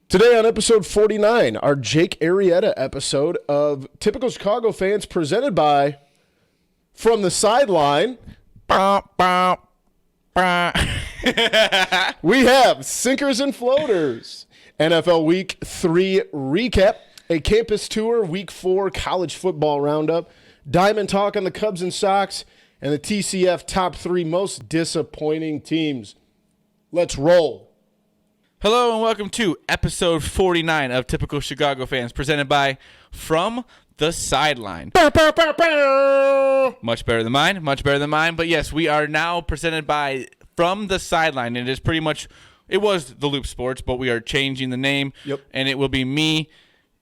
Today on episode 49, our Jake Arrieta episode of Typical Chicago Fans presented by From the Sideline. We have Sinkers and Floaters, NFL Week 3 recap, a campus tour, Week 4 college football roundup, Diamond Talk on the Cubs and Sox, and the TCF top 3 most disappointing teams. Let's roll. Hello and welcome to episode 49 of Typical Chicago Fans, presented by From the Sideline. Much better than mine. But yes, we are now presented by From the Sideline. It is pretty much, it was The Loop Sports, but we are changing the name. Yep. And it will be me,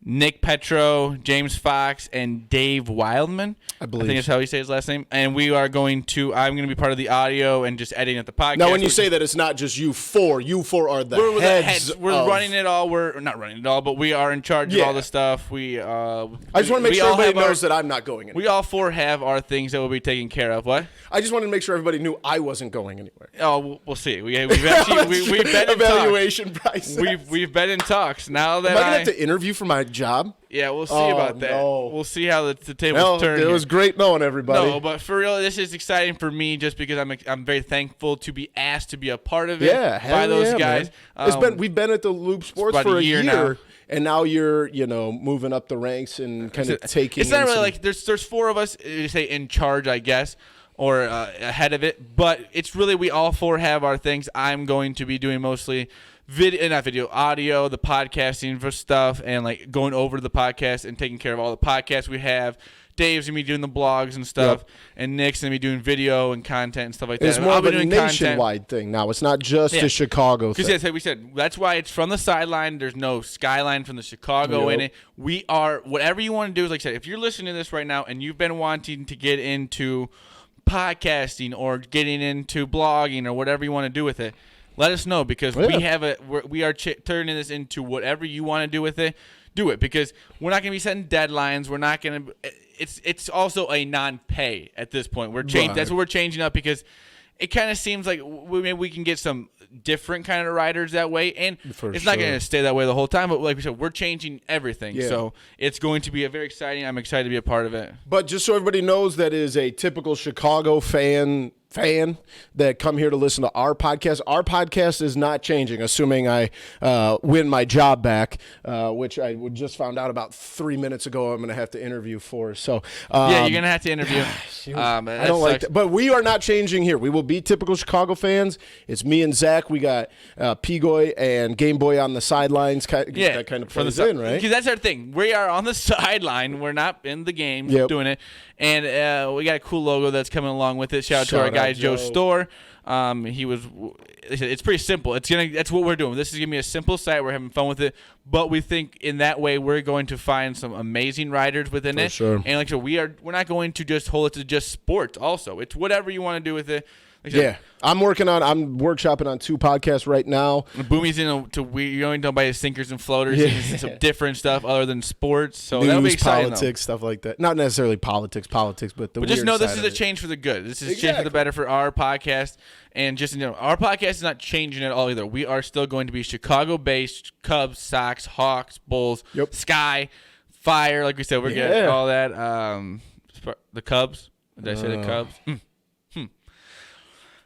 Nick Petro, James Fox, and Dave Wildman. I think that's how he says his last name. And I'm going to be part of the audio and just editing at the podcast. Now, when you say that, it's not just you four are the heads. We're running it all. We're not running it all, but we are in charge of all the stuff. I just want to make sure everybody knows that I'm not going anywhere. We all four have our things that will be taken care of. What? I just wanted to make sure everybody knew I wasn't going anywhere. Oh, we'll see. We've been in evaluation process. We've been in talks. Now that am I going to have to interview for my job? Yeah, we'll see about that. No. We'll see how the tables turn. It was great knowing everybody. No, but for real, this is exciting for me just because I'm very thankful to be asked to be a part of it by those guys. We've been at the Loop Sports for a year now. And now you're, moving up the ranks and kind of taking. It's not really like there's four of us, say, in charge, I guess, or ahead of it. But it's really we all four have our things. I'm going to be doing mostly audio, the podcasting for stuff, and like going over the podcast and taking care of all the podcasts we have. Dave's gonna be doing the blogs and stuff, and Nick's gonna be doing video and content and stuff like that. It's more of a nationwide thing now. It's not just a Chicago thing. Because we said that's why it's From the Sideline. There's no skyline from the Chicago in it. We are whatever you want to do. Is like I said, if you're listening to this right now and you've been wanting to get into podcasting or getting into blogging or whatever you want to do with it, let us know because we are turning this into whatever you want to do with it. Do it because we're not going to be setting deadlines. We're not going to. It's also a non-pay at this point. That's what we're changing up because it kind of seems like maybe we can get some different kind of riders that way, and it's not going to stay that way the whole time. But like we said, we're changing everything, so it's going to be a very exciting. I'm excited to be a part of it. But just so everybody knows, that is a typical Chicago fan that come here to listen to our podcast. Our podcast is not changing, assuming I win my job back, which I just found out about 3 minutes ago I'm going to have to interview for. So you're going to have to interview. I don't like that. But we are not changing here. We will be typical Chicago fans. It's me and Zach. We got Pigoy and Game Boy on the sidelines. That kind of plays in, right? Because that's our thing. We are on the sideline. We're not in the game doing it. And we got a cool logo that's coming along with it. Shout out to our guy Joe Store. It's pretty simple. That's what we're doing. This is gonna be a simple site. We're having fun with it, but we think in that way we're going to find some amazing riders within it. Sure. And like so, we're not going to just hold it to just sports. Also, it's whatever you want to do with it. I'm workshopping on 2 podcasts right now. Boomy's you're going to buy his sinkers and floaters and some different stuff other than sports. So news, that'll be exciting, politics, stuff like that. Not necessarily politics, but just know this is a change for the good. This is a change for the better for our podcast. And just our podcast is not changing at all either. We are still going to be Chicago-based Cubs, Sox, Hawks, Bulls, Sky, Fire. Like we said, we're getting all that. The Cubs. Did I say the Cubs?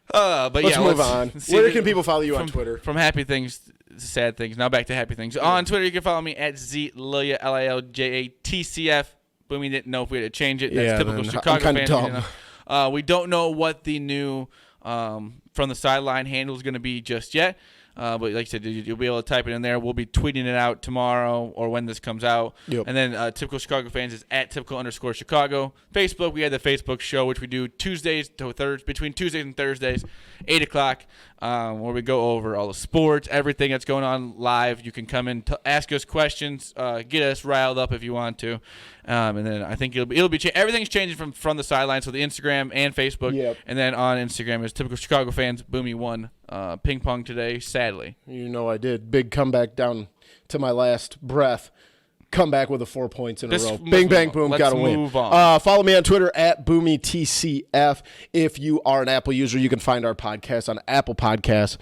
But let's move on. Where can people follow you on Twitter? From happy things to sad things. Now back to happy things. On Twitter, you can follow me at ZLilja, LILJATCF. But we didn't know if we had to change it. That's typical Chicago fans. Dumb. We don't know what the new From the Sideline handle is going to be just yet. But like I said, you'll be able to type it in there. We'll be tweeting it out tomorrow or when this comes out. Yep. And then Typical Chicago Fans is at @typical_Chicago. Facebook, we had the Facebook show, which we do between Tuesdays and Thursdays, 8 o'clock, where we go over all the sports, everything that's going on live. You can come in, ask us questions, get us riled up if you want to. And then I think it'll be everything's changing from the sideline, so the Instagram and Facebook. Yep. And then on Instagram is Typical Chicago Fans. Boomy won ping pong today, sadly. I did. Big comeback down to my last breath. Come back with 4 points in a row. Bing, bang, boom, got to win. Follow me on Twitter at BoomyTCF. If you are an Apple user, you can find our podcast on Apple Podcasts.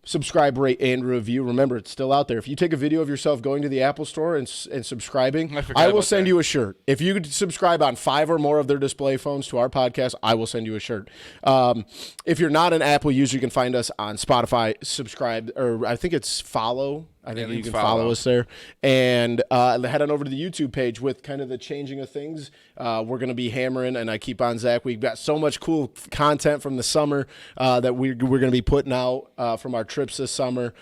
subscribe, rate, and review. Remember, it's still out there. If you take a video of yourself going to the Apple Store and subscribing, I will send you a shirt. If you subscribe on 5 or more of their display phones to our podcast, I will send you a shirt. If you're not an Apple user, you can find us on Spotify, subscribe, or I think it's follow. I think you can follow us there. And head on over to the YouTube page with kind of the changing of things. We're going to be hammering, and I keep on Zach. We've got so much cool content from the summer that we're going to be putting out from our trips this summer.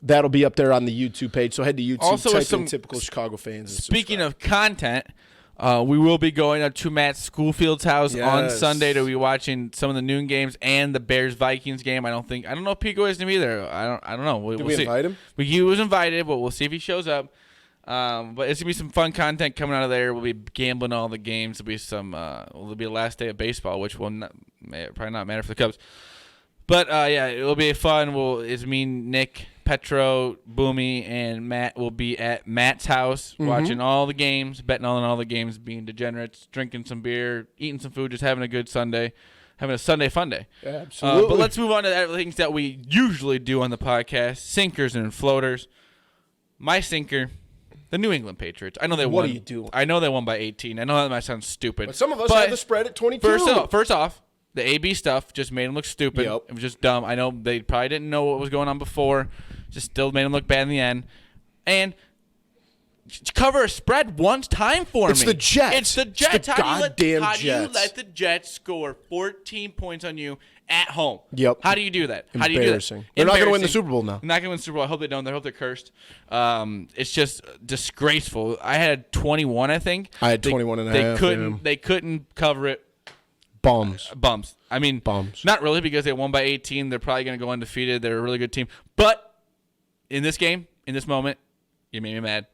That'll be up there on the YouTube page. So head to YouTube, also type in Typical Chicago Fans. And speaking of content, we will be going up to Matt Schoolfield's house on Sunday to be watching some of the noon games and the Bears-Vikings game. I don't know if Pico is going to be there. I don't know. Did we invite him? He was invited, but we'll see if he shows up. But it's going to be some fun content coming out of there. We'll be gambling all the games. There'll be it'll be the last day of baseball, which will probably not matter for the Cubs. But, yeah, it'll be fun. It's me, Nick, Petro, Boomy, and Matt will be at Matt's house watching all the games, betting on all the games, being degenerates, drinking some beer, eating some food, just having a good Sunday, having a Sunday fun day. Absolutely. But let's move on to the things that we usually do on the podcast, sinkers and floaters. My sinker, the New England Patriots. I know they won. What are you doing? I know they won by 18. I know that might sound stupid. But some of us had the spread at 22. First off, the AB stuff just made them look stupid. Yep. It was just dumb. I know they probably didn't know what was going on before. Just still made them look bad in the end. And cover a spread one time for It's me. the Jets. It's the Jets. How do you let the Jets score 14 points on you at home? Yep. How do you do that? Embarrassing. How do you do that? They're not going to win the Super Bowl now. They're not going to win the Super Bowl. I hope they don't. I hope they're cursed. It's just disgraceful. I had 21, I think. I had 21 and a half. They couldn't cover it. Bums. I mean, Bums. Not really, because they won by 18. They're probably going to go undefeated. They're a really good team. But in this game, in this moment, you made me mad.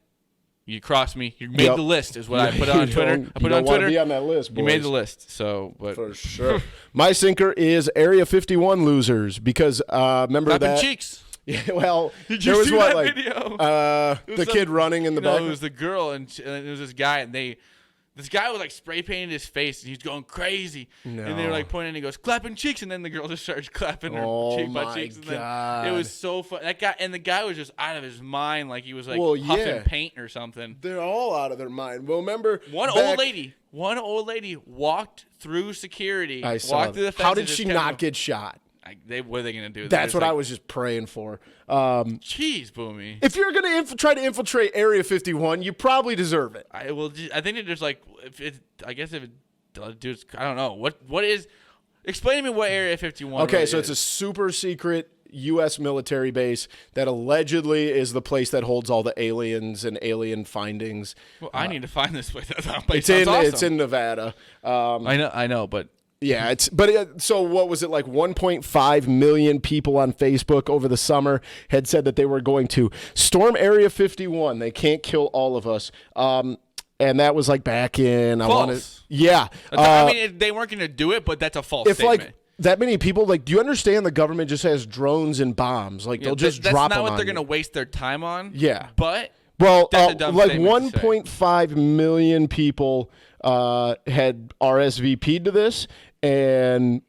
You crossed me. You made the list, is what I put on Twitter. I put it on Twitter. Be on that list, boys. You made the list. For sure. My sinker is Area 51 losers because remember Clapping that cheeks. Yeah, well, Did there you was see what that like video? The kid running in the back. It was the girl, and it was this guy, and this guy was like spray painting his face, and he's going crazy. No. And they were like pointing, and he goes clapping cheeks, and then the girl just starts clapping her cheek by cheeks. And then it was so fun. The guy was just out of his mind, like he was like huffing paint or something. They're all out of their mind. Well, remember one old lady walked through security. I saw walked through the fence. How did she not get shot? What are they going to do? That's what I was just praying for. Jeez, Boomy. If you're going to try to infiltrate Area 51, you probably deserve it. I think it just like I don't know what is. Explain to me what Area 51. Okay, really so it's a super secret U.S. military base that allegedly is the place that holds all the aliens and alien findings. Well, I need to find this place. It's in Nevada. I know, but. Yeah, so what was it, like 1.5 million people on Facebook over the summer had said that they were going to storm Area 51. They can't kill all of us. And that was like back in false. I mean, they weren't going to do it, but that's a false statement. Like that many people, like, do you understand the government just has drones and bombs? Like, they'll just drop them on That's not what they're you. going to waste their time on. Yeah. But well, that's a dumb like statement 1.5 million people had RSVP'd to this, and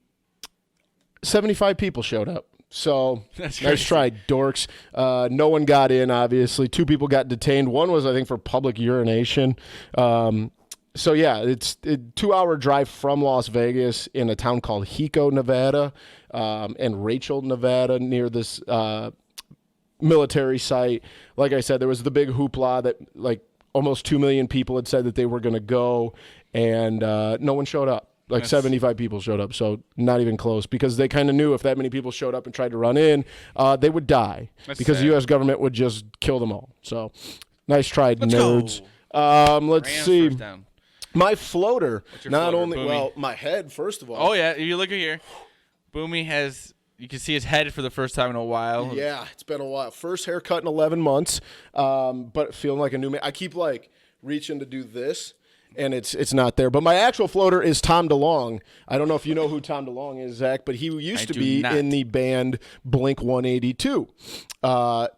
75 people showed up. So nice try, dorks. No one got in, obviously. 2 people got detained. One was, I think, for public urination. So, yeah, it's a 2-hour drive from Las Vegas in a town called Hico, Nevada, and Rachel, Nevada, near this military site. Like I said, there was the big hoopla that, like, almost 2 million people had said that they were going to go, and no one showed up. Like 75 people showed up, so not even close, because they kind of knew if that many people showed up and tried to run in, they would die because the U.S. government would just kill them all. So nice try, nerds. Let's see. My floater, not only, Boomy? well, my head, first of all. Oh, yeah, you look at here. Boomy has, you can see his head for the first time in a while. Yeah, it's been a while. First haircut in 11 months, but feeling like a new man. I keep, like, reaching to do this, and it's not there. But my actual floater is Tom DeLonge. I don't know if you know who Tom DeLonge is, Zach, but he used to be in the band Blink-182.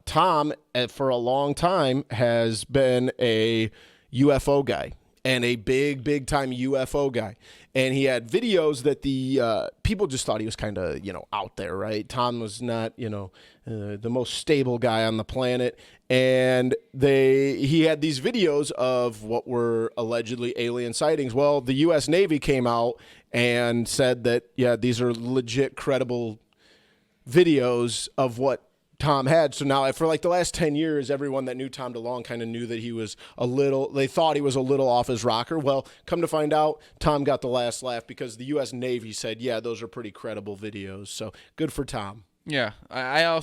Tom, for a long time, has been a UFO guy. and a big time UFO guy. And he had videos that the people just thought he was kind of, out there, right? Tom was not, the most stable guy on the planet. And he had these videos of what were allegedly alien sightings. Well, the U.S. Navy came out and said that, yeah, these are legit, credible videos of what Tom had. So now for like the last 10 years, everyone that knew Tom DeLonge kind of knew that they thought he was a little off his rocker. Well, come to find out, Tom got the last laugh because the U.S. Navy said, yeah, those are pretty credible videos. So good for Tom. Yeah, I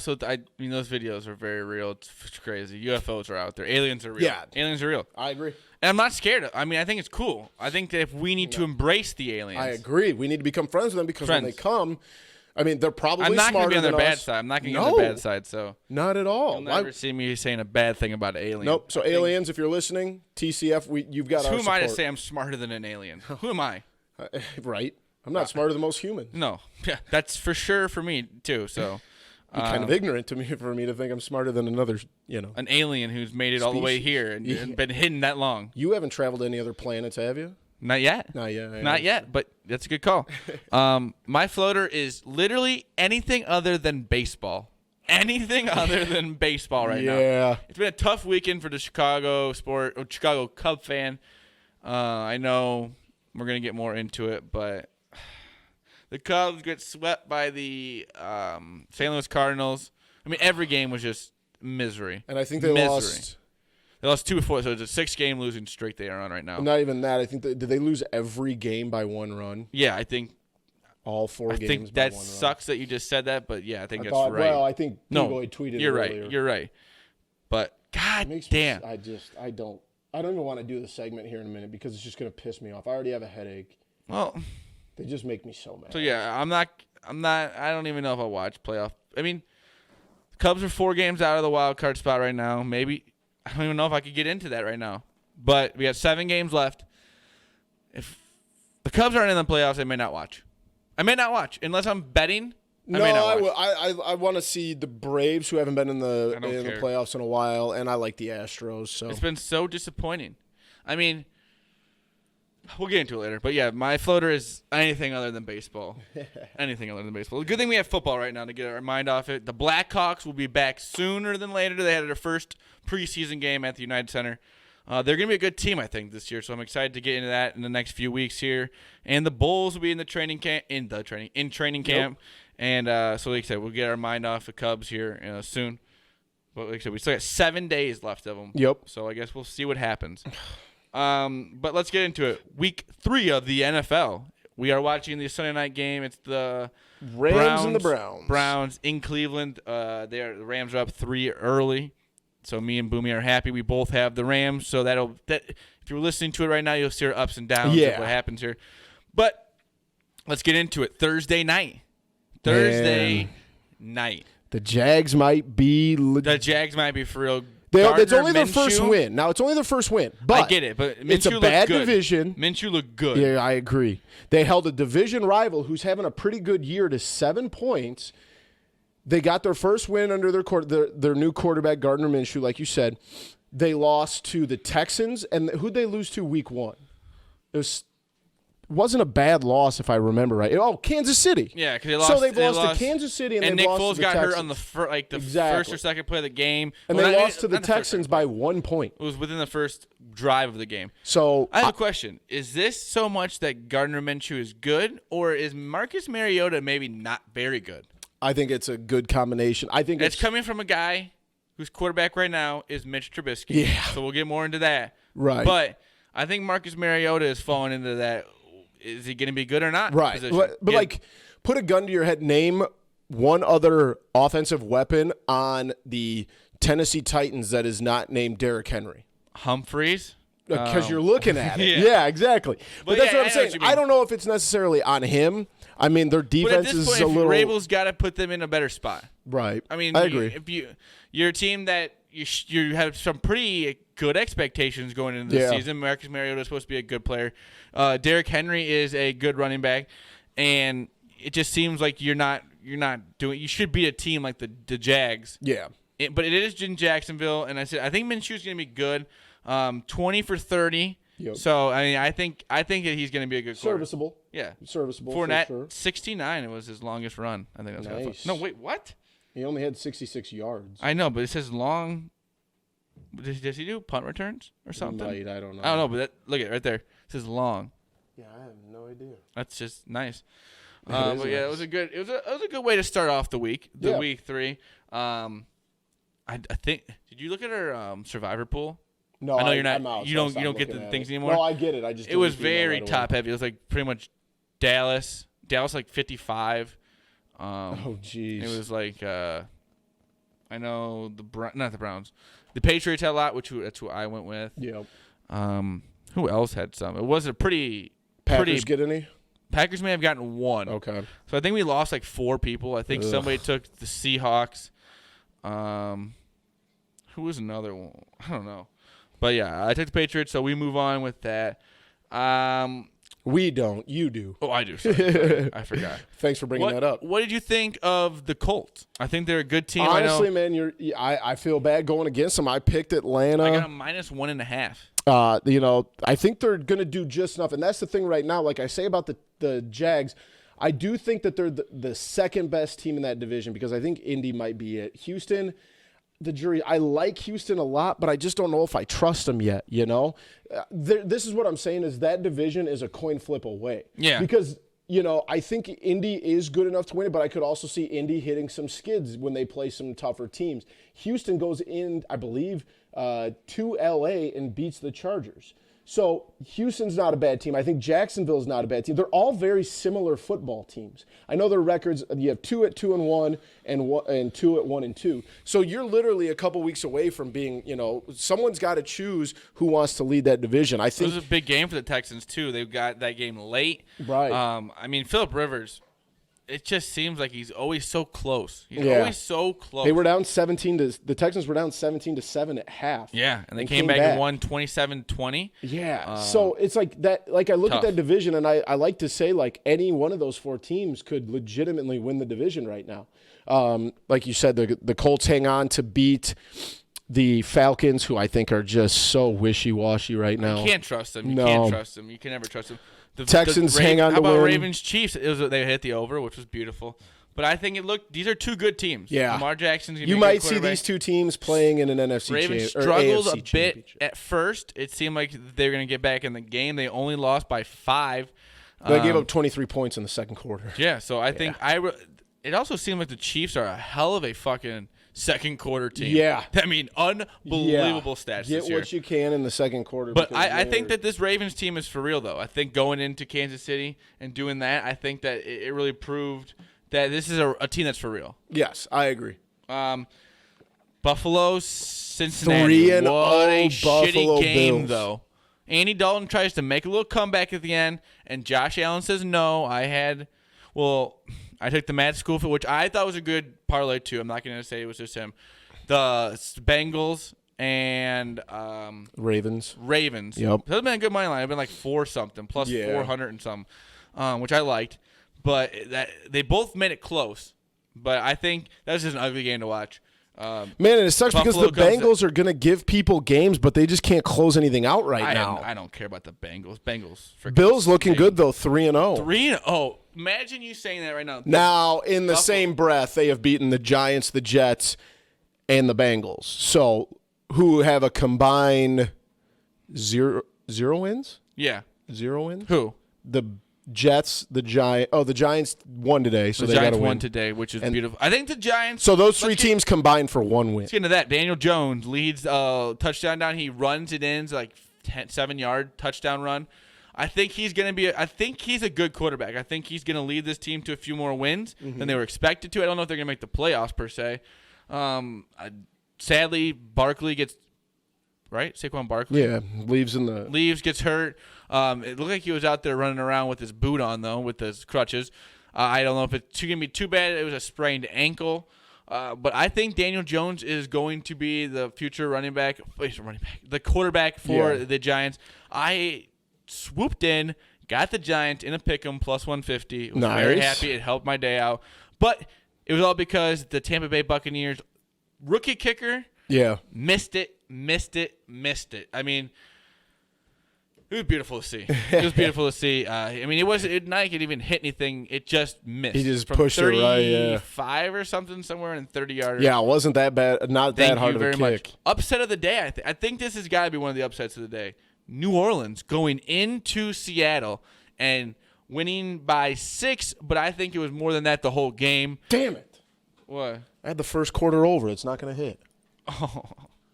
mean, those videos are very real. It's crazy. UFOs are out there. Aliens are real. Yeah. Aliens are real. I agree. And I'm not scared. I mean, I think it's cool. I think that if we need to embrace the aliens. I agree. We need to become friends with them because when they come, I mean, they're probably smarter than us. I'm not going to be on their bad side. I'm not going to get on their bad side. So not at all. You'll never see me saying a bad thing about aliens. Nope. So aliens, if you're listening, TCF, you've got our support. Who am I to say I'm smarter than an alien? Who am I? Right. I'm not smarter than most humans. No. Yeah, that's for sure for me, too. So kind of ignorant for me to think I'm smarter than another, an alien who's made it all the way here and been hidden that long. You haven't traveled to any other planets, have you? Not yet. Not yet. Not yet, but that's a good call. My floater is literally anything other than baseball. Anything other than baseball right now. Yeah. It's been a tough weekend for the Chicago Cub fan. I know we're going to get more into it, but the Cubs get swept by the St. Louis Cardinals. I mean, every game was just misery. And I think they lost. They lost 2 before, so it's a 6-game losing streak they are on right now. Not even that. I think did they lose every game by 1 run? Yeah, I think all 4 games. I think by that 1 run. sucks that you just said that, but yeah, I think that's right. Well, I think P-Boy tweeted you're it right. earlier. You're right. But god damn, I don't even want to do the segment here in a minute because it's just going to piss me off. I already have a headache. Well, they just make me so mad. So yeah, I'm not. I don't even know if I'll watch playoff. I mean, the Cubs are 4 games out of the wild card spot right now. Maybe I don't even know if I could get into that right now. But we have 7 games left. If the Cubs aren't in the playoffs, I may not watch. I may not watch unless I'm betting. I want to see the Braves, who haven't been in the playoffs in a while, and I like the Astros. So it's been so disappointing. I mean, we'll get into it later. But yeah, my floater is anything other than baseball. Anything other than baseball. The good thing we have football right now to get our mind off it. The Blackhawks will be back sooner than later. They had their first preseason game at the United Center. They're going to be a good team, I think, this year. So I'm excited to get into that in the next few weeks here. And the Bulls will be in training camp. Yep. And so like I said, we'll get our mind off the Cubs here soon. But like I said, we still got 7 days left of them. Yep. So I guess we'll see what happens. But let's get into it. Week 3 of the NFL. We are watching the Sunday night game. It's the Rams and the Browns. Browns in Cleveland. The Rams are up 3 early. So me and Boomy are happy. We both have the Rams. So if you're listening to it right now, you'll see our ups and downs of what happens here. But let's get into it. Thursday night. Night. The Jags might be for real. It's only their first win. Now, it's only their first win. But I get it, but Minshew it's a bad division. Minshew looked good. Yeah, I agree. They held a division rival who's having a pretty good year to 7 points. They got their first win under their new quarterback, Gardner Minshew, like you said. They lost to the Texans. And who'd they lose to week 1? It wasn't a bad loss, if I remember right. Oh, Kansas City. Yeah, because they lost. So they've lost to Kansas City, and Nick lost Foles to the got Texans. hurt on the first or second play of the game. And they lost to the Texans by 1 point. It was within the first drive of the game. So I have a question. Is this so much that Gardner Minshew is good, or is Marcus Mariota maybe not very good? I think it's a good combination. I think it's coming from a guy whose quarterback right now is Mitch Trubisky. Yeah. So we'll get more into that. Right. But I think Marcus Mariota is falling into that. Is he going to be good or not? Right. But put a gun to your head. Name one other offensive weapon on the Tennessee Titans that is not named Derrick Henry. Humphreys? Because you're looking at it. Yeah, exactly. But that's what I'm saying. I don't know if it's necessarily on him. I mean, their defense is a little. Rabel's got to put them in a better spot. Right. I mean, I agree. If you're a team that you have some pretty good expectations going into the season. Marcus Mariota is supposed to be a good player. Derrick Henry is a good running back, and it just seems like you're not doing. You should be a team like the Jags. Yeah. But it is in Jacksonville, and I think Minshew's going to be good. 20 for 30. Yep. So I mean, I think that he's going to be a good serviceable. Yeah, serviceable. Fournette, for sure. 69. It was his longest run. I think that's nice. No, wait, what? He only had 66 yards. I know, but it says long. Does he do punt returns or something? Might, I don't know. I don't know, but look at it right there. It says long. Yeah, I have no idea. That's just nice. But yeah, it was a good way to start off the week. Week 3. I think. Did you look at our Survivor pool? No, I know you're not. I'm out, you don't get the things anymore. No, I get it. I just. It was very top heavy. It was like pretty much Dallas like 55. Oh jeez. It was like I know not the Browns. The Patriots had a lot, that's who I went with. Yep. Who else had some? It was a pretty. Packers get any? Packers may have gotten one. Okay. So I think we lost like 4 people. I think somebody took the Seahawks. Who was another one? I don't know. But yeah, I took the Patriots, so we move on with that. We don't. You do. Oh, I do. Sorry. I forgot. Thanks for bringing that up. What did you think of the Colts? I think they're a good team. Honestly, man, I feel bad going against them. I picked Atlanta. I got a -1.5. I think they're going to do just enough. And that's the thing right now. Like I say about the Jags, I do think that they're the second best team in that division because I think Indy might be it. Houston, the jury, I like Houston a lot, but I just don't know if I trust them yet, This is what I'm saying is that division is a coin flip away. Yeah. Because, I think Indy is good enough to win it, but I could also see Indy hitting some skids when they play some tougher teams. Houston goes in, I believe, to L.A. and beats the Chargers. So Houston's not a bad team. I think Jacksonville's not a bad team. They're all very similar football teams. I know their records. You have 2 at 2-1 and 2 at 1-2. So you're literally a couple weeks away from being, someone's got to choose who wants to lead that division. I think it was a big game for the Texans too. They got that game late. Right. I mean, Phillip Rivers. It just seems like he's always so close. He's always so close. They were down the Texans were down 17-7 at half. Yeah, and they came back and won 27-20. Yeah. So it's like that. Like I look at that division, and I like to say like any one of those 4 teams could legitimately win the division right now. Like you said, the Colts hang on to beat the Falcons, who I think are just so wishy-washy right now. You can't trust them. You can't trust them. You can never trust them. The Texans hang on to win. How about Ravens Chiefs? They hit the over, which was beautiful. But I think these are 2 good teams. Yeah. Lamar Jackson's going You to be might see these 2 teams playing in an NFC Ravens or struggled AFC a bit championship. at first. It seemed like they were going to get back in the game. They only lost by 5. They gave up 23 points in the second quarter. Yeah, so I think it also seemed like the Chiefs are a hell of a fucking second quarter team. Yeah. I mean, unbelievable stats Get this year. what you can in the second quarter. But I think that this Ravens team is for real, though. I think going into Kansas City and doing that, I think that it really proved that this is a team that's for real. Yes, I agree. Buffalo, Cincinnati. 3-0 what a Buffalo shitty game, Bills. though. Andy Dalton tries to make a little comeback at the end, and Josh Allen says no. I took the Matt Schofield, which I thought was a good parlay, too. I'm not going to say it was just him. The Bengals and Ravens. Yep. That would have been a good money line. It would have been like 4-something, plus 400 and something, which I liked. But they both made it close. But I think that was just an ugly game to watch. Man, and it sucks Buffalo because the Bengals are going to give people games, but they just can't close anything out now. I don't care about the Bengals. Bills looking good, though, 3-0. 3-0. Imagine you saying that right now. Now, in the same breath, they have beaten the Giants, the Jets, and the Bengals. So, who have a combined zero wins? Yeah. 0 wins? Who? The Jets, the Giants. Oh, the Giants won today, so the they got to Giants win. won today, which is beautiful. I think the Giants. So those 3 teams combined for 1 win. Let's get into that. Daniel Jones leads touchdown down. He runs it in, like 7-yard touchdown run. I think he's going to be. I think he's a good quarterback. I think he's going to lead this team to a few more wins than they were expected to. I don't know if they're going to make the playoffs per se. Sadly, Barkley gets. Right, Saquon Barkley. Yeah, leaves, gets hurt. It looked like he was out there running around with his boot on, though, with his crutches. I don't know if it's going to be too bad. It was a sprained ankle. But I think Daniel Jones is going to be the future the quarterback for the Giants. I swooped in, got the Giants in a pick'em plus 150. Was very happy. It helped my day out. But it was all because the Tampa Bay Buccaneers rookie kicker missed it. I mean, It was beautiful to see. It was beautiful to see. I mean, it not like it even hit anything. It just missed. He just from pushed it right, yeah. 35 or something, somewhere in 30-yarder. Yeah, it wasn't that bad. Not that hard of a kick. Much. Upset of the day, I think this has got to be one of the upsets of the day. New Orleans going into Seattle and winning by 6, but I think it was more than that the whole game. Damn it. What? I had the first quarter over. It's not going to hit. Oh,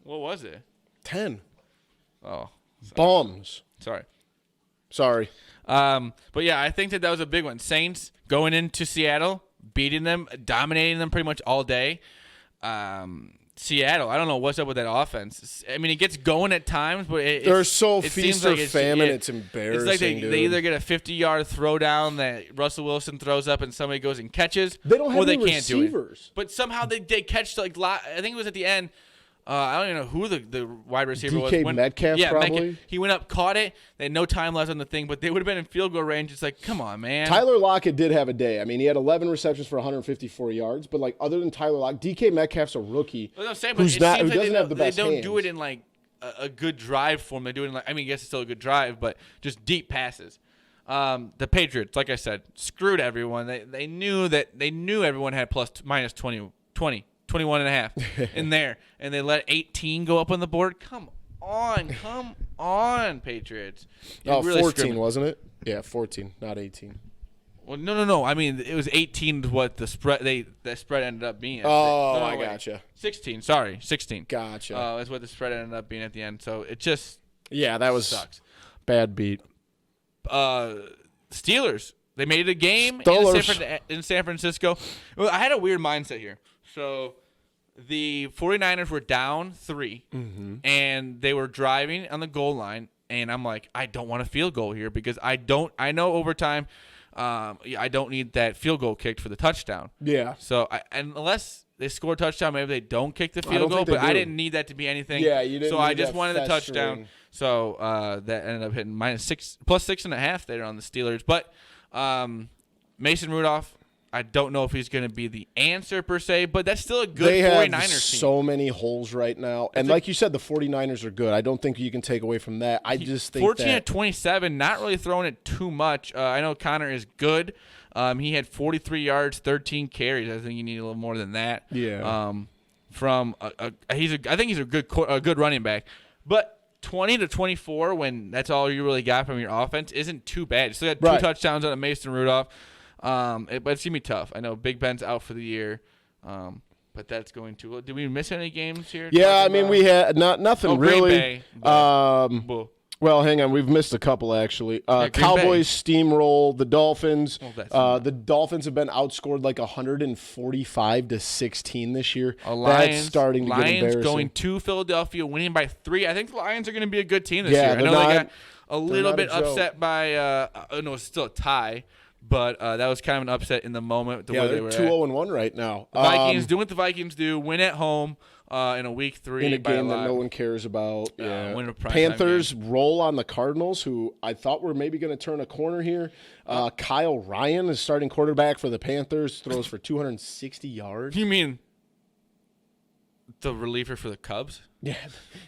what was it? 10. Oh. Sorry. Bombs. Sorry. But yeah, I think that was a big one. Saints going into Seattle, beating them, dominating them pretty much all day. Seattle, I don't know what's up with that offense. I mean, it gets going at times, but they're so feast or famine. It's embarrassing. It's like they either get a 50-yard throwdown that Russell Wilson throws up and somebody goes and catches, they don't have or they any can't receivers. Do it. But somehow they catch I think it was at the end. I don't even know who the wide receiver was. DK Metcalf, probably. Metcalf. He went up, caught it. They had no time left on the thing, but they would have been in field goal range. It's like, come on, man. Tyler Lockett did have a day. I mean, he had 11 receptions for 154 yards, but like other than Tyler Lockett, DK Metcalf's a rookie who doesn't have the best They don't hands. do it in like a good drive form. They do it in I guess it's still a good drive, but just deep passes. The Patriots, like I said, screwed everyone. They knew everyone had minus 20. 21 and a half in there, and they let 18 go up on the board. Come on, Patriots. Really 14, wasn't it? Yeah, 14, not 18. Well, no. I mean, it was 18 what the spread ended up being. I gotcha. 16, sorry, 16. Gotcha. That's what the spread ended up being at the end. So it just that was sucks. Bad beat. Steelers, they made it a game in San Francisco. Well, I had a weird mindset here. So the 49ers were down 3, and they were driving on the goal line, and I'm like, I don't want a field goal here because I know overtime, I don't need that field goal kicked for the touchdown. Yeah. So unless they score a touchdown, maybe they don't kick the field goal, but I didn't need that to be anything. Yeah, you didn't. So I just wanted a touchdown. So that ended up hitting plus 6.5 there on the Steelers. But Mason Rudolph, I don't know if he's going to be the answer per se, but that's still a good 49ers team. They have so many holes right now. And like you said, the 49ers are good. I don't think you can take away from that. I just think 14 at 27, not really throwing it too much. I know Connor is good. He had 43 yards, 13 carries. I think you need a little more than that. Yeah. I think he's a good running back. But 20 to 24, when that's all you really got from your offense, isn't too bad. You still got 2 touchdowns out of Mason Rudolph. But it's going to be tough. I know Big Ben's out for the year, but that's going to. Did we miss any games here? Yeah, I mean, we had nothing really. Green Bay, well, hang on. We've missed a couple, actually. Cowboys steamroll the Dolphins. The Dolphins have been outscored like 145-16 this year. That's starting to get embarrassing. Lions going to Philadelphia, winning by 3. I think the Lions are going to be a good team this year. I know they got a little bit upset by it's still a tie. But that was kind of an upset in the moment. They're 2-0-1 right now. Vikings doing what the Vikings do, win at home in a week 3. In a game that no one cares about. Panthers roll on the Cardinals, who I thought were maybe going to turn a corner here. Kyle Ryan is starting quarterback for the Panthers, throws for 260 yards. You mean the reliever for the Cubs? Yeah,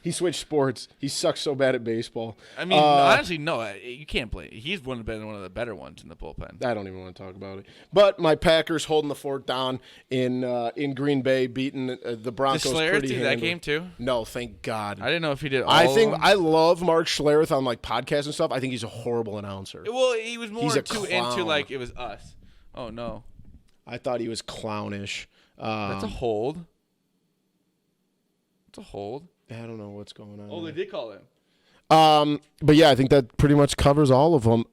he switched sports. He sucks so bad at baseball. I mean, honestly, no, you can't blame. He's been one of the better ones in the bullpen. I don't even want to talk about it. But my Packers holding the fort down in Green Bay, beating the Broncos. Did Schlereth do that game too? No, thank God. I didn't know if he did. I love Mark Schlereth on like podcasts and stuff. I think he's a horrible announcer. Well, he was more into like it was us. Oh no, I thought he was clownish. That's a hold. A hold. I don't know what's going on. Oh, they did call him. But yeah, I think that pretty much covers all of them.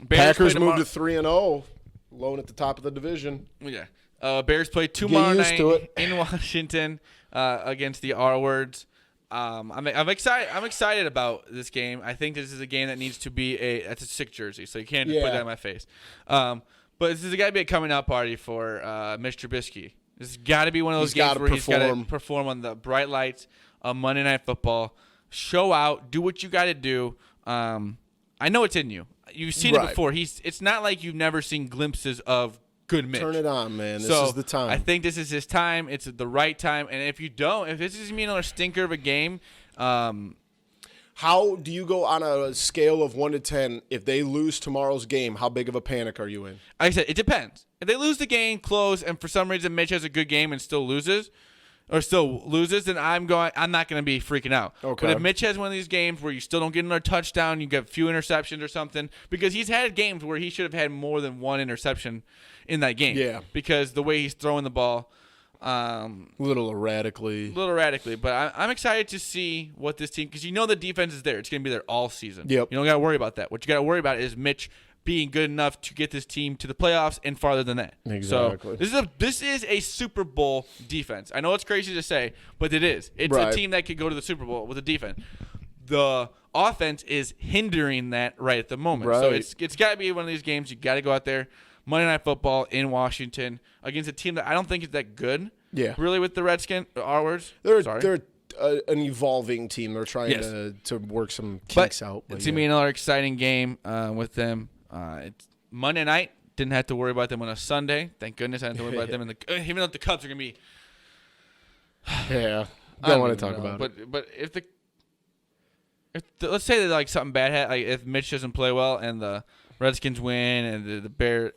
Packers moved to 3-0, alone at the top of the division. Yeah. Bears play tomorrow night in Washington against the R words. I'm excited. I'm excited about this game. I think this is a game that needs to be that's a sick jersey, so you can't just put that in my face. But this is got to be a coming out party for Mitch Trubisky. This has got to be one of those games where he's got to perform on the bright lights of Monday Night Football. Show out. Do what you got to do. I know it's in you. You've seen it before. It's not like you've never seen glimpses of good Mitch. Turn it on, man. This is the time. I think this is his time. It's the right time. And if this is another stinker of a game, How do you go on a scale of 1 to 10? If they lose tomorrow's game, how big of a panic are you in? Like I said, it depends. If they lose the game close and for some reason Mitch has a good game and still loses, then I'm not going to be freaking out. Okay. But if Mitch has one of these games where you still don't get another touchdown, you get a few interceptions or something, because he's had games where he should have had more than one interception in that game. Yeah. Because the way he's throwing the ball. A little erratically. But I'm excited to see what this team, because the defense is there. It's going to be there all season. Yep. You don't got to worry about that. What you got to worry about is Mitch being good enough to get this team to the playoffs and farther than that. Exactly. So this is a Super Bowl defense. I know it's crazy to say, but it is. It's a team that could go to the Super Bowl with a defense. The offense is hindering that right at the moment. Right. So it's got to be one of these games. You got to go out there, Monday Night Football in Washington against a team that I don't think is that good. Yeah. Really, with the Redskins, They're an evolving team. They're trying to work some kinks out. It's going to be another exciting game with them. It's Monday night. Didn't have to worry about them on a Sunday. Thank goodness I didn't have to worry about them. Even though the Cubs are going to be. Yeah. Don't want to talk about it. But if let's say that like something bad happened, like if Mitch doesn't play well and the Redskins win and the Bears,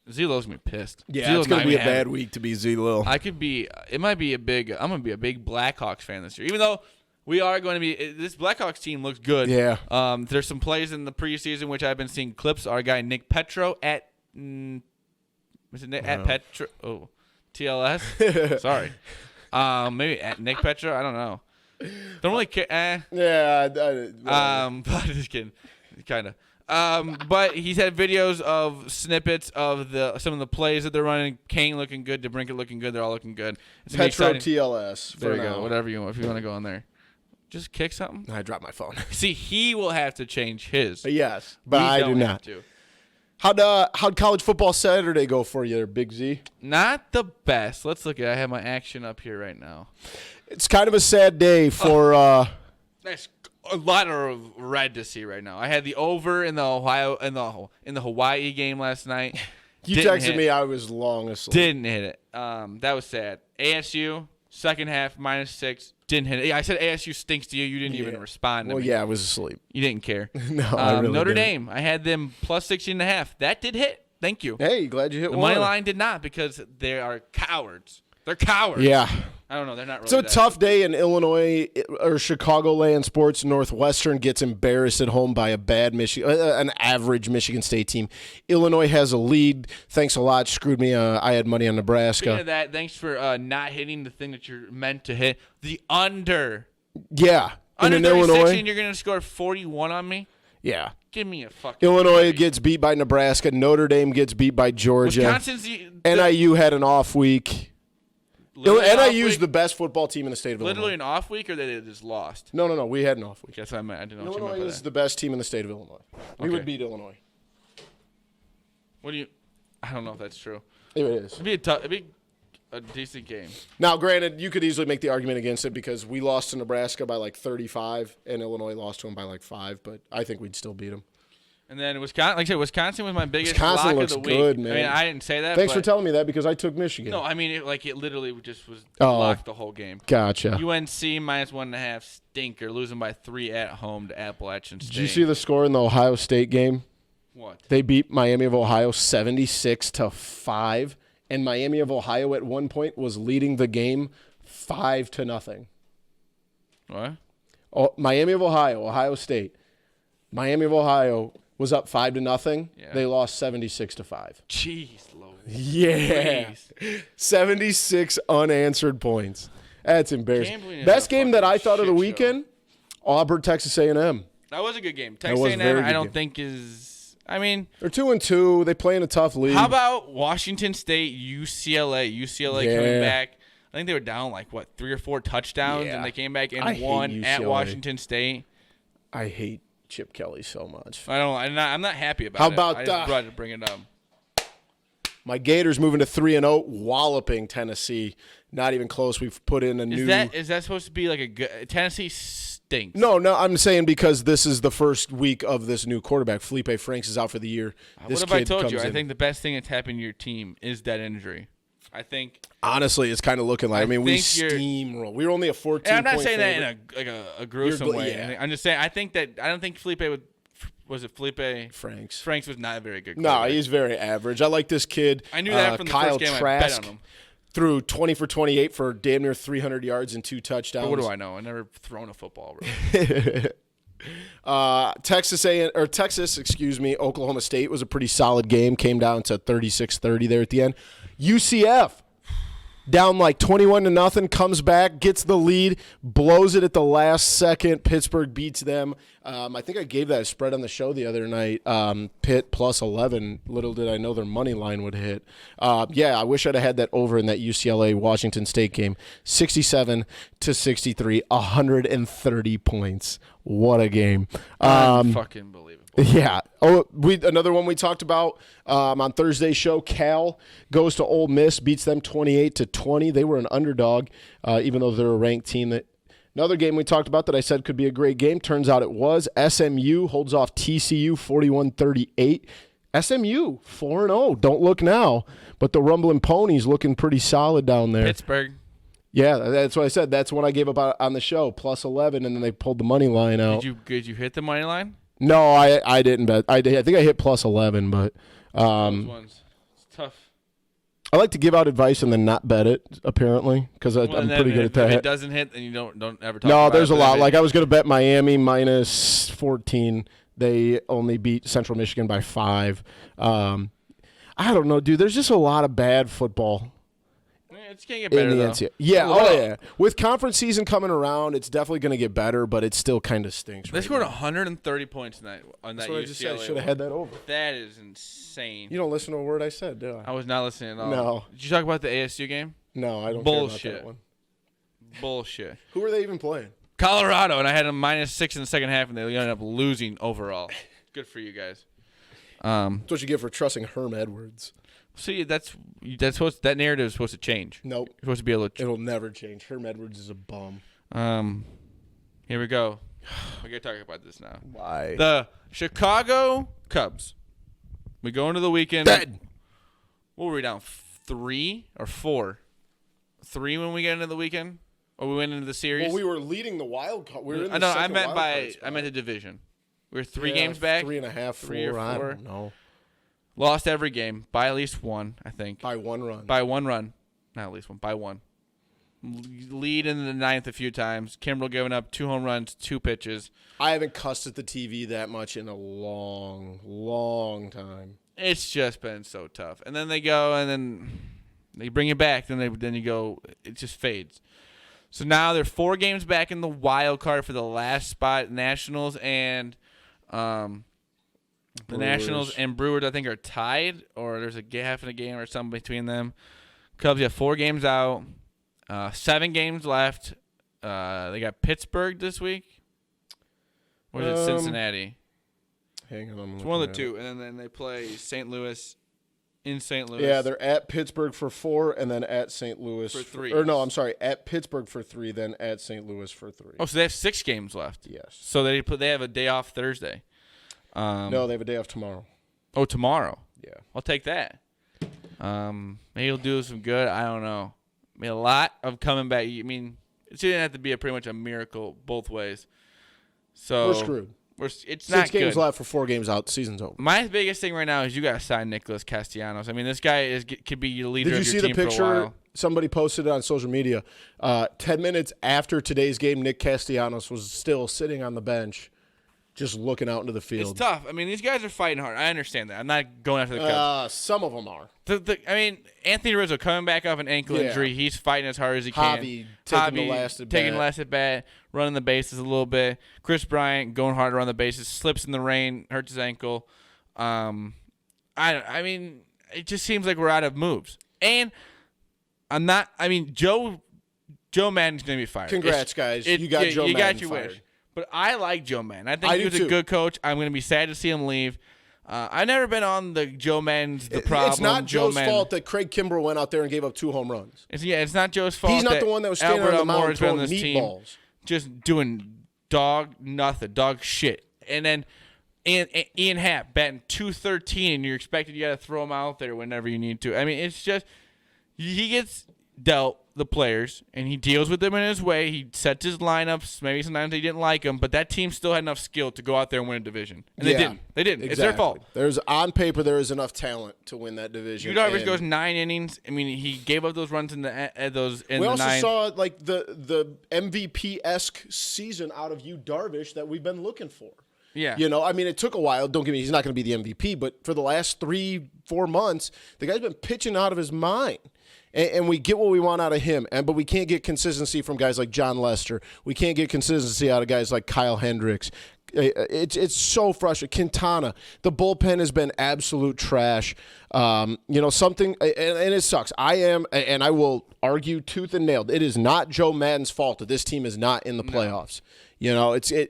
Zilo's gonna be pissed. Yeah, Zilo's it's gonna be a bad week to be Zilo. It might be I'm gonna be a big Blackhawks fan this year, even though we are going to be. This Blackhawks team looks good. Yeah. There's some plays in the preseason which I've been seeing clips. Our guy Nick Petro at Petro? Oh, TLS. Sorry. Maybe at Nick Petro. I don't know. Don't really care. Yeah. But just kidding. Kind of. But he's had videos of snippets of some of the plays that they're running. Kane looking good, DeBrincat looking good. They're all looking good. It's Petro TLS. There you go. Whatever you want. If you want to go in there, just kick something. I dropped my phone. See, he will have to change his. Yes, but I do not. How'd college football Saturday go for you, there, Big Z? Not the best. Let's look at it. I have my action up here right now. It's kind of a sad day for. That's a lot of red to see right now. I had the over in the Hawaii game last night. You texted me. I was long asleep. Didn't hit it. That was sad. ASU second half -6. Didn't hit it. I said ASU stinks to you. You didn't even respond to me. Well, yeah, I was asleep. You didn't care. No, I really Notre didn't. Dame. I had them +16.5. That did hit. Thank you. Hey, glad you hit the one. money line did not because they are cowards. They're cowards. Yeah. I don't know. They're not really. It's a tough day in Illinois or Chicagoland sports. Northwestern gets embarrassed at home by an average Michigan State team. Illinois has a lead. Thanks a lot. Screwed me. I had money on Nebraska. Speaking of that, thanks for not hitting the thing that you're meant to hit. The under. Yeah. Under in 36, Illinois. and you're going to score 41 on me? Yeah. Give me a fucking Illinois gets beat by Nebraska. Notre Dame gets beat by Georgia. Wisconsin's NIU had an off week. NIU is the best football team in the state of Illinois. Literally an off week, or they just lost? No. We had an off week. That's what I meant. I didn't know what you meant by Illinois is that. the best team in the state of Illinois. We would beat Illinois. What do you? I don't know if that's true. It is. It'd be a decent game. Now, granted, you could easily make the argument against it because we lost to Nebraska by like 35, and Illinois lost to them by like 5. But I think we'd still beat them. And then Wisconsin, like I said, Wisconsin was my biggest Wisconsin lock looks of the week. good, man. I mean, I didn't say that. Thanks but for telling me that because I took Michigan. No, I mean, it literally just was locked the whole game. Gotcha. UNC -1.5 stinker, losing by 3 at home to Appalachian State. Did you see the score in the Ohio State game? What? They beat Miami of Ohio 76-5, and Miami of Ohio at one point was leading the game 5-0. What? Oh, Miami of Ohio State. Miami of Ohio was up 5-0. Yeah. They lost 76-5. Jeez, Lord. Yeah. Please. 76 unanswered points. That's embarrassing. Can't believe Best it's a game that I fucking thought of the shit weekend, Auburn, Texas A&M. That was a good game. was Texas a A&M, very I good don't game. think is. I mean, They're 2-2. They play in a tough league. how about Washington State, UCLA? UCLA Yeah. coming back. I think they were down like 3 or 4 touchdowns, Yeah. and they came back I and hate won at UCLA. Washington State. I hate Chip Kelly so much. I'm not happy about How it. about I just brought to bring it up. My Gators moving to 3-0, walloping Tennessee. Not even close. We've put in a new. Is that supposed to be like a good? Tennessee stinks. No, I'm saying because this is the first week of this new quarterback. Felipe Franks is out for the year. What if I told you? I think the best thing that's happened to your team is that injury. I think honestly, it's kind of looking like. We steamroll. We were only a 14. And I'm not saying favorite. that in a gruesome way. Yeah. I'm just saying I don't think Felipe was it Felipe Franks. Franks was not a very good. No, he's very average. I like this kid. I knew that from the Kyle first game. Trask, I bet on him. Threw 20 for 28 for damn near 300 yards and 2 touchdowns. But what do I know? I never thrown a football. Really. Texas, Oklahoma State was a pretty solid game. Came down to 36-30 there at the end. UCF down like 21-0, comes back, gets the lead, blows it at the last second. Pittsburgh beats them. I think I gave that a spread on the show the other night. Pitt plus 11. Little did I know their money line would hit. I wish I'd have had that over in that UCLA-Washington State game. 67-63, 130 points. What a game. Fucking believable. Yeah. Oh, another one we talked about on Thursday's show. Cal goes to Ole Miss, beats them 28-20. They were an underdog, even though they're a ranked team. Another game we talked about that I said could be a great game. Turns out it was. SMU holds off TCU 41-38. SMU 4-0. Don't look now, but the Rumbling Ponies looking pretty solid down there. Pittsburgh. Yeah, that's what I said. That's what I gave up on the show, plus 11, and then they pulled the money line out. Did you hit the money line? No, I didn't bet. I think I hit plus 11, but those ones. It's tough. I like to give out advice and then not bet it, apparently, because I'm pretty good at that. If it doesn't hit, then you don't ever talk about it. No, there's a lot. Like I was going to bet Miami minus 14. They only beat Central Michigan by 5. I don't know, dude. There's just a lot of bad football. It's going to get better, though. NCAA. Yeah, yeah. With conference season coming around, it's definitely going to get better, but it still kind of stinks. They scored 130 points on that That's what I just said. I should have had that over. That is insane. You don't listen to a word I said, do I? I was not listening at all. No. Did you talk about the ASU game? No, I don't Bullshit. care about that one. Bullshit. Who are they even playing? Colorado, and I had them -6 in the second half, and they ended up losing overall. Good for you guys. That's what you get for trusting Herm Edwards. See, that narrative is supposed to change. Nope. You're supposed to be able to. It'll never change. Herm Edwards is a bum. Here we go. We gotta talk about this now. Why? The Chicago Cubs. We go into the weekend. Dead. What were we down? 3 or 4? 3 when we get into the weekend, or we went into the series. Well, we were leading the wild card. We were in the I meant the division. We were 3 games back. 3.5, 3 or 4. I don't know. Lost every game by at least one, I think. By one run. By one run. Not at least one. By one. Lead in the 9th a few times. Kimbrel giving up 2 home runs, 2 pitches. I haven't cussed at the TV that much in a long, long time. It's just been so tough. And then they go, and then they bring it back. Then you go, it just fades. So now they're 4 games back in the wild card for the last spot. Nationals and the Nationals and Brewers, I think, are tied, or there's a half in a game or something between them. Cubs have 4 games out, 7 games left. They got Pittsburgh this week. Or is it Cincinnati? Hang on. It's one of the 2. And then they play St. Louis in St. Louis. Yeah, they're at Pittsburgh for 4 and then at St. Louis for 3. Or no, I'm sorry, at Pittsburgh for 3, then at St. Louis for 3. Oh, so they have 6 games left. Yes. So they have a day off Thursday. No, they have a day off tomorrow. Oh, tomorrow. Yeah. I'll take that. Maybe he'll do some good. I don't know. I mean, a lot of coming back. I mean, it's going to have to be pretty much a miracle both ways. So we're screwed. It's 6 not games good. left for 4 games out. Season's over. My biggest thing right now is you got to sign Nicholas Castellanos. I mean, this guy could be your leader of your team for a while. Did you see the picture? Somebody posted it on social media. 10 minutes after today's game, Nick Castellanos was still sitting on the bench, just looking out into the field. It's tough. I mean, these guys are fighting hard. I understand that. I'm not going after the Cubs. Some of them are. I mean, Anthony Rizzo coming back off an ankle injury. He's fighting as hard as he can. Taking the last at bat, running the bases a little bit. Chris Bryant going hard around the bases, slips in the rain, hurts his ankle. I mean, it just seems like we're out of moves. And I'm not. I mean, Joe Madden's going to be fired. Congrats, guys. You got Joe Madden You got your fired. wish. But I like Joe Madden. I think he was a good coach. I'm going to be sad to see him leave. I've never been on the Joe Madden's the problem. It's not Joe's fault that Craig Kimbrel went out there and gave up 2 home runs. It's not Joe's fault. He's not the one that was standing Albert on the mound throwing this meatballs. Just doing dog shit. And then Ian Happ batting .213, and you're expected you got to throw him out there whenever you need to. I mean, it's just he gets dealt the players, and he deals with them in his way. He sets his lineups. Maybe sometimes they didn't like him, but that team still had enough skill to go out there and win a division. And they didn't. They didn't. Exactly. It's their fault. On paper, there is enough talent to win that division. Yu Darvish goes 9 innings. I mean, he gave up those runs in the we also nine. saw like the MVP-esque season out of Yu Darvish that we've been looking for. Yeah. I mean, it took a while. Don't get me, he's not going to be the MVP, but for the last 3-4 months, the guy's been pitching out of his mind. And we get what we want out of him, but we can't get consistency from guys like John Lester. We can't get consistency out of guys like Kyle Hendricks. It's so frustrating. Quintana, the bullpen has been absolute trash. Something, and it sucks. I will argue tooth and nail. It is not Joe Madden's fault that this team is not in the playoffs.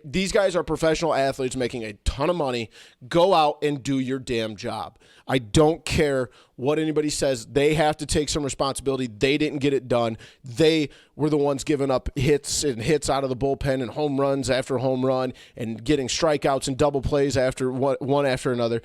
These guys are professional athletes making a ton of money. Go out and do your damn job. I don't care what anybody says. They have to take some responsibility. They didn't get it done. They were the ones giving up hits out of the bullpen and home runs after home run and getting strikeouts and double plays after one after another.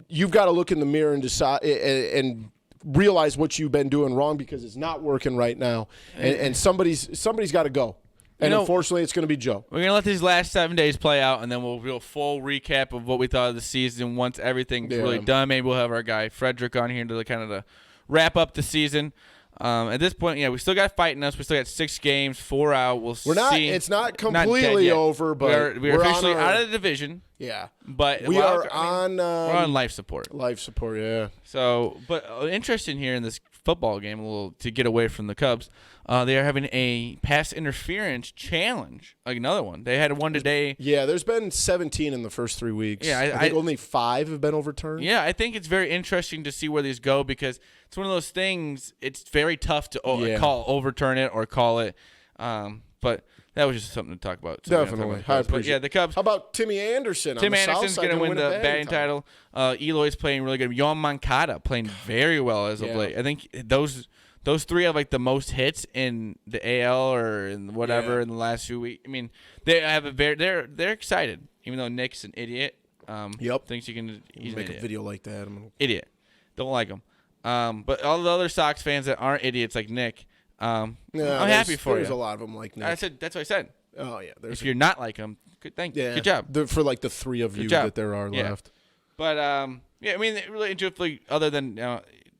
You've got to look in the mirror and decide and realize what you've been doing wrong because it's not working right now. And somebody's got to go. And unfortunately, it's going to be Joe. We're going to let these last 7 days play out, and then we'll do a full recap of what we thought of the season once everything's really done. Maybe we'll have our guy Frederick on here to wrap up the season. At this point, we still got fighting us. We still got 6 games, 4 out. We're not. See. It's not completely over, but we're officially out of the division. Yeah, but we're on life support. Life support, yeah. So, but interesting here in this football game, a little to get away from the Cubs. They are having a pass interference challenge, like another one. They had one today. Yeah, there's been 17 in the first 3 weeks. Yeah, I think only 5 have been overturned. Yeah, I think it's very interesting to see where these go because it's one of those things. It's very tough to overturn it or call it. But that was just something to talk about. Definitely. I appreciate it. The Cubs. How about Timmy Anderson? Tim Anderson's going to win the batting title. Eloy's playing really good. Yohan Moncada playing very well as of late. I think those 3 have like the most hits in the AL or in whatever in the last few weeks. I mean, they have they're excited, even though Nick's an idiot. Thinks he's make a video like that. Idiot. Don't like him. But all the other Sox fans that aren't idiots like Nick, I'm happy for you. There's a lot of them like Nick. That's what I said. Oh yeah. If you're not like him, good job. For like the 3 of you that there are left. But I mean, really, truthfully, other than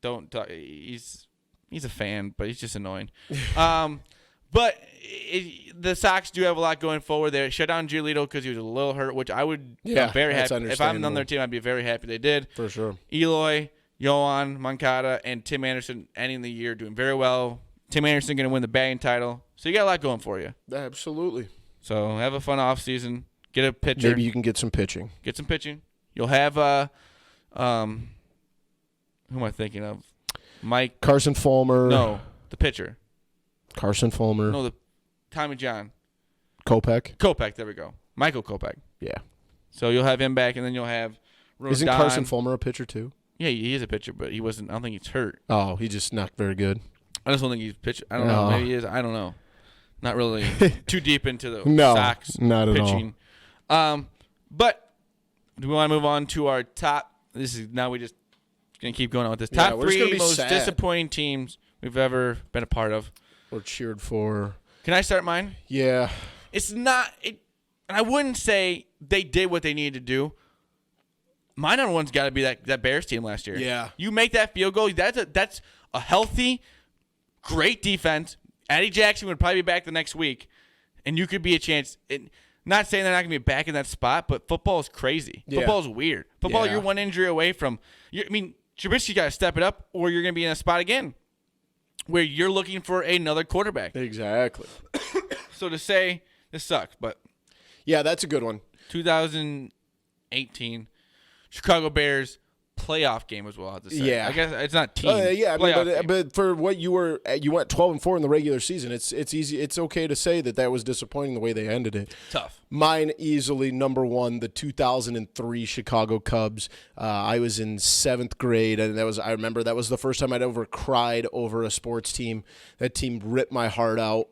don't talk. He's a fan, but he's just annoying. But the Sox do have a lot going forward. They shut down Giolito because he was a little hurt, which I would be very happy. If I'm on their team, I'd be very happy they did. For sure. Eloy, Yohan, Moncada, and Tim Anderson ending the year doing very well. Tim Anderson going to win the batting title. So you got a lot going for you. Absolutely. So have a fun offseason. Get a pitcher. Maybe you can get some pitching. You'll have who am I thinking of? Mike Carson Fulmer. No, the pitcher. Carson Fulmer. No, the Tommy John. Kopech. There we go. Michael Kopech. Yeah. So you'll have him back, and then you'll have Rodon. Isn't Carson Fulmer a pitcher too? Yeah, he is a pitcher, but he wasn't. I don't think he's hurt. Oh, he's just not very good. I just don't think he's pitching. I don't know. Maybe he is. I don't know. Not really too deep into the Sox not at pitching. But do we want to move on to our top? Now we just going to keep going on with this. Top 3 most disappointing teams we've ever been a part of. Or cheered for. Can I start mine? Yeah. It's not. And I wouldn't say they did what they needed to do. My number one's got to be that Bears team last year. Yeah. You make that field goal. That's a healthy, great defense. Eddie Jackson would probably be back the next week, and you could be a chance. Not saying they're not going to be back in that spot, but football is crazy. Yeah. Football is weird. Football, you're one injury away from. Trubisky got to step it up, or you're going to be in a spot again where you're looking for another quarterback. Exactly. So to say this sucks, but yeah, that's a good one. 2018 Chicago Bears playoff game as well. I have to say. Yeah, I guess it's not team. But for what you went 12-4 in the regular season. It's easy. It's okay to say that was disappointing the way they ended it. Tough. Mine easily number 1, the 2003 Chicago Cubs. I was in 7th grade, and I remember that was the first time I'd ever cried over a sports team. That team ripped my heart out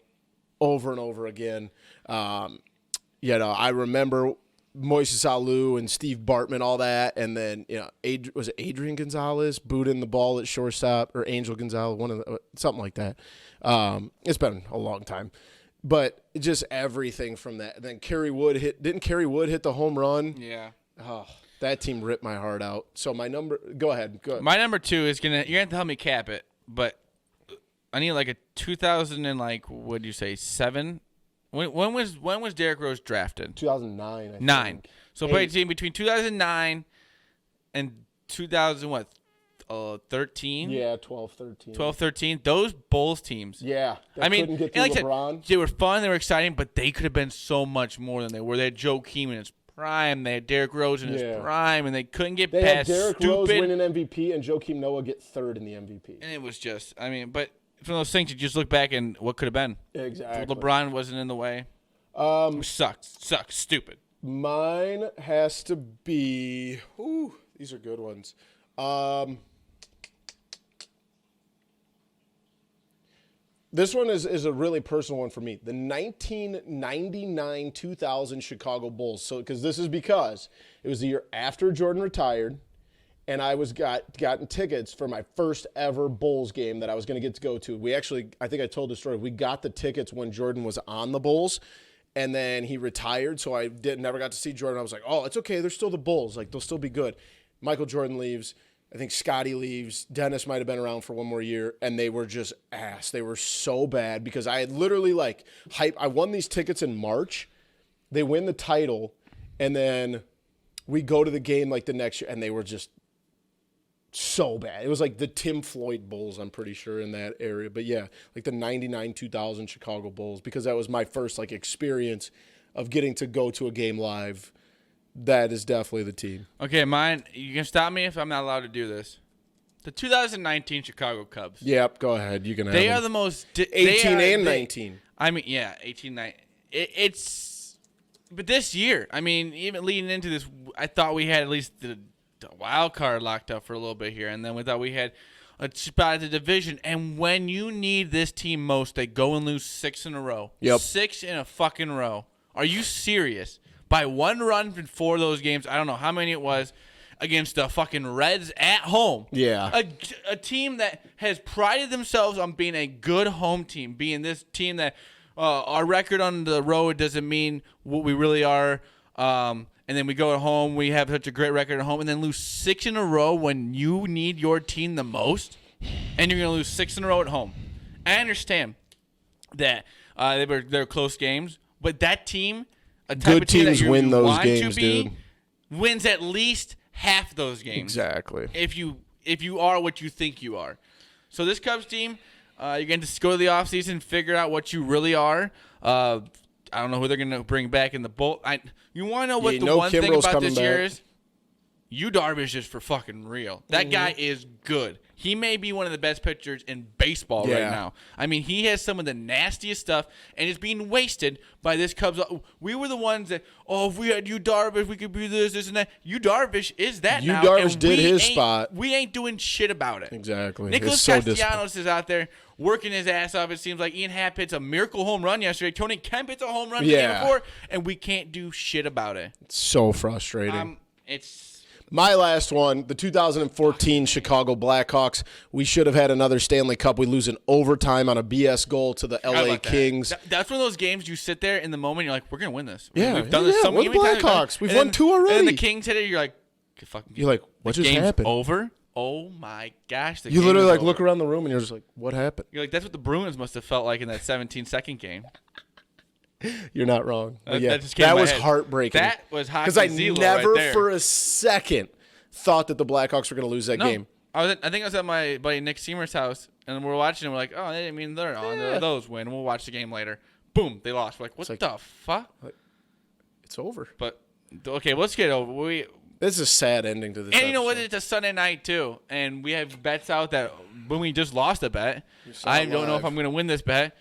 over and over again. I remember Moises Alou and Steve Bartman, all that, and then was it Adrian Gonzalez booting the ball at shortstop, or Angel Gonzalez, something like that. It's been a long time, but just everything from that. And then didn't Kerry Wood hit the home run? Yeah. Oh, that team ripped my heart out. So go ahead. My number 2 is you're gonna have to help me cap it, but I need like a 2000 and what'd you say 7? When was Derrick Rose drafted? 2009. I 9. think. So played team between 2009 and 2013. Yeah, 12, 13. 12, 13. Those Bulls teams. Yeah. Couldn't get through LeBron. They were fun. They were exciting, but they could have been so much more than they were. They had Joe Keem in his prime. They had Derrick Rose in his prime, and they couldn't get they past had Derrick stupid. Rose winning MVP and Joakim Noah get third in the MVP. And it was just, but from those things, you just look back and what could have been. Exactly. LeBron wasn't in the way. Sucks. Stupid. Mine has to be. Ooh, these are good ones. This one is a really personal one for me. The 1999-2000 Chicago Bulls. So, because it was the year after Jordan retired, and I gotten tickets for my first ever Bulls game that I was going to get to go to. We actually, I think I told the story. We got the tickets when Jordan was on the Bulls, and then he retired. So I never got to see Jordan. I was like, oh, it's okay. They're still the Bulls. They'll still be good. Michael Jordan leaves. I think Scotty leaves. Dennis might have been around for one more year, and they were just ass. They were so bad because I had literally I won these tickets in March. They win the title, and then we go to the game the next year, and they were just so bad. It was like the Tim Floyd Bulls, I'm pretty sure, in that area. But yeah, the 99-2000 Chicago Bulls, because that was my first experience of getting to go to a game live. That is definitely the team. Okay, mine. You can stop me if I'm not allowed to do this. The 2019 Chicago Cubs. Yep, go ahead. You can have They them. are the most 18 and 19. 18, 19. But this year, even leading into this, I thought we had at least the wild card locked up for a little bit here, and then we thought we had a spot at the division. And when you need this team most, they go and lose 6 in a row. Yep. 6 in a fucking row. Are you serious? By 1 run in 4 of those games, I don't know how many it was, against the fucking Reds at home. Yeah. A team that has prided themselves on being a good home team, being this team that our record on the road doesn't mean what we really are. And then we go at home, we have such a great record at home, and then lose 6 in a row when you need your team the most, and you're going to lose 6 in a row at home. I understand that they're close games, but that team, a type good of team teams that win those games, dude. Wins at least half those games. Exactly. If you are what you think you are. So this Cubs team, you're going to go to the offseason and figure out what you really are. I don't know who they're going to bring back in the bull. You want to know what the one thing about this year is? Yu Darvish is for fucking real. That guy is good. He may be one of the best pitchers in baseball right now. He has some of the nastiest stuff, and it's being wasted by this Cubs. We were the ones that, if we had Yu Darvish, we could be this, and that. Yu Darvish is that now. Yu Darvish did his spot. We ain't doing shit about it. Exactly. Nicholas Castellanos is out there working his ass off. It seems like Ian Happ hits a miracle home run yesterday. Tony Kemp hits a home run the game before, and we can't do shit about it. It's so frustrating. It's... My last one, the 2014 Chicago Blackhawks. We should have had another Stanley Cup. We lose in overtime on a BS goal to the LA Kings. That's one of those games you sit there in the moment. You're like, we're gonna win this. Yeah, we've done this so many times. Blackhawks. We've won 2 already. And the Kings hit it. You're like, what just happened? Over. Oh my gosh! You literally look around the room and you're just like, what happened? You're like, that's what the Bruins must have felt like in that 17-second game. You're not wrong. But that was heartbreaking. That was hockey because I never right for a second thought that the Blackhawks were going to lose that game. I think I was at my buddy Nick Seymour's house, and we're watching, and we're like, they're on. Those win. We'll watch the game later. Boom, they lost. We're like, what the fuck? It's over. But, okay, let's get over. This is a sad ending to this And you know what? episode. It's a Sunday night, too. And we have bets out that when we just lost a bet. I don't know if I'm going to win this bet.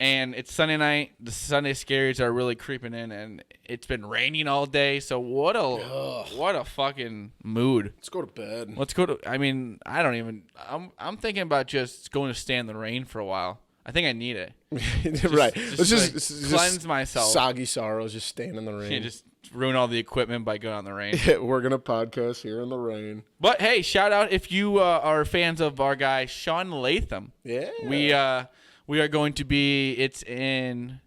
And it's Sunday night. The Sunday scaries are really creeping in, and it's been raining all day. So what a fucking mood. Let's go to bed. Let's go to. I don't even. I'm thinking about just going to stand in the rain for a while. I think I need it. Right. Let's just cleanse myself. Soggy sorrows. Just stand in the rain. Yeah, just ruin all the equipment by going on the rain. We're going to podcast here in the rain. But, hey, shout out if you are fans of our guy, Sean Latham. Yeah. We are going to be, it's in...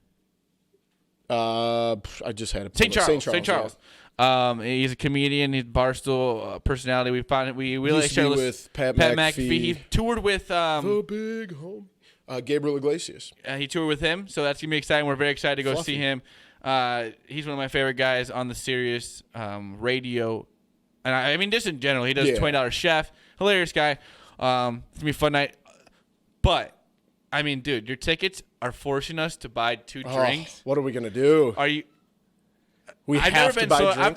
I just had it. St. Charles. Yeah. He's a comedian. He's Barstool personality. We really share with Pat McAfee. He toured with... the big home. Gabriel Iglesias. He toured with him, so that's going to be exciting. We're very excited to go see him. He's one of my favorite guys on the Sirius radio. And I mean, just in general, he does $20 Chef. Hilarious guy. It's going to be a fun night. But, I mean, dude, your tickets are forcing us to buy 2 drinks. What are we going to do? Are you... I've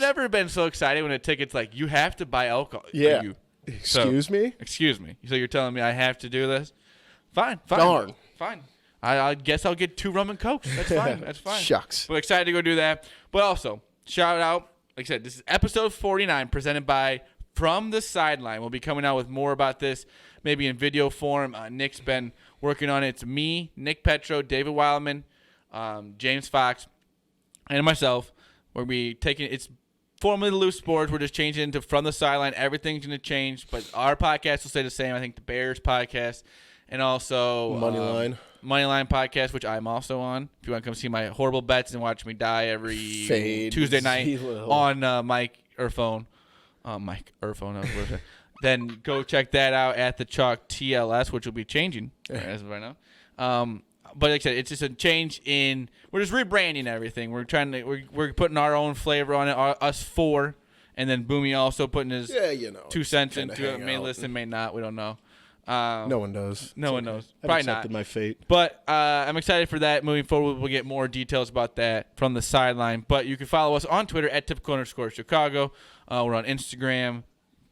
never been so excited when a ticket's like, you have to buy alcohol. Yeah. Excuse me? Excuse me. So you're telling me I have to do this? Fine. Darn. Fine. I guess I'll get 2 rum and cokes. That's fine. Shucks. We're excited to go do that. But also, shout out, like I said, this is episode 49 presented by From the Sideline. We'll be coming out with more about this, maybe in video form. Nick's been working on it. It's me, Nick Petro, David Wildman, James Fox, and myself. We'll be taking it's formerly the Loose Sports. We're just changing it into From the Sideline. Everything's going to change, but our podcast will stay the same. I think the Bears podcast and also Moneyline podcast, which I'm also on. If you want to come see my horrible bets and watch me die every Tuesday night on Mike Erphone. Then go check that out at the Chalk TLS, which will be changing as of right now. But like I said, it's just a change in. We're just rebranding everything. We're we're putting our own flavor on it. Us 4, and then Boomy also putting his 2 cents into it. May listen, may not. We don't know. No one knows. No one knows. I've Probably accepted not. my fate. But I'm excited for that. Moving forward, we'll get more details about that from the sideline. But you can follow us on Twitter at @typical_Chicago. We're on Instagram.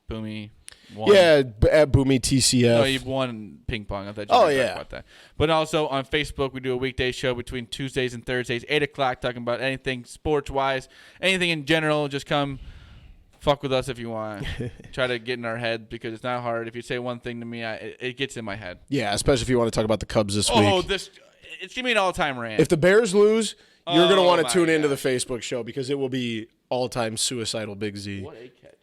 Boomy. Yeah, at Boomy TCF. No, you've won ping pong. I thought you were talking about that. But also on Facebook, we do a weekday show between Tuesdays and Thursdays, 8 o'clock, talking about anything sports-wise, anything in general. Just come fuck with us if you want. Try to get in our head because it's not hard. If you say one thing to me, it gets in my head. Yeah, especially if you want to talk about the Cubs this week. Oh, it's going to be an all-time rant. If the Bears lose, you're going to want to tune into the Facebook show because it will be all-time suicidal Big Z. What a catch.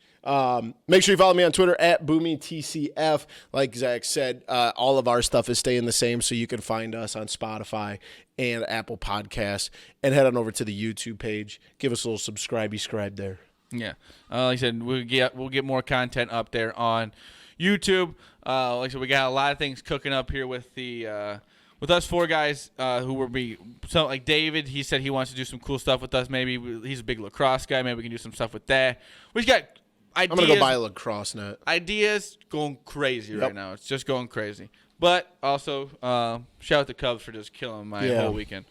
Make sure you follow me on Twitter at BoomyTCF. Like Zach said, all of our stuff is staying the same, so you can find us on Spotify and Apple Podcasts. And head on over to the YouTube page. Give us a little subscribe there. Yeah, like I said, we'll get more content up there on YouTube. Like I said, we got a lot of things cooking up here with the with us 4 guys who will be like David. He said he wants to do some cool stuff with us. Maybe he's a big lacrosse guy. Maybe we can do some stuff with that. We've got ideas. I'm gonna go buy a lacrosse net. Ideas going crazy right now. It's just going crazy. But also, shout out to Cubs for just killing my whole weekend.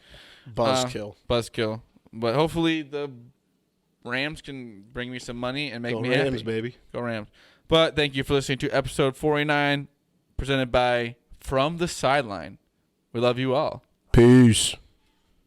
Buzzkill. But hopefully the Rams can bring me some money and make me happy. Go Rams, baby. Go Rams. But thank you for listening to episode 49, presented by From the Sideline. We love you all. Peace.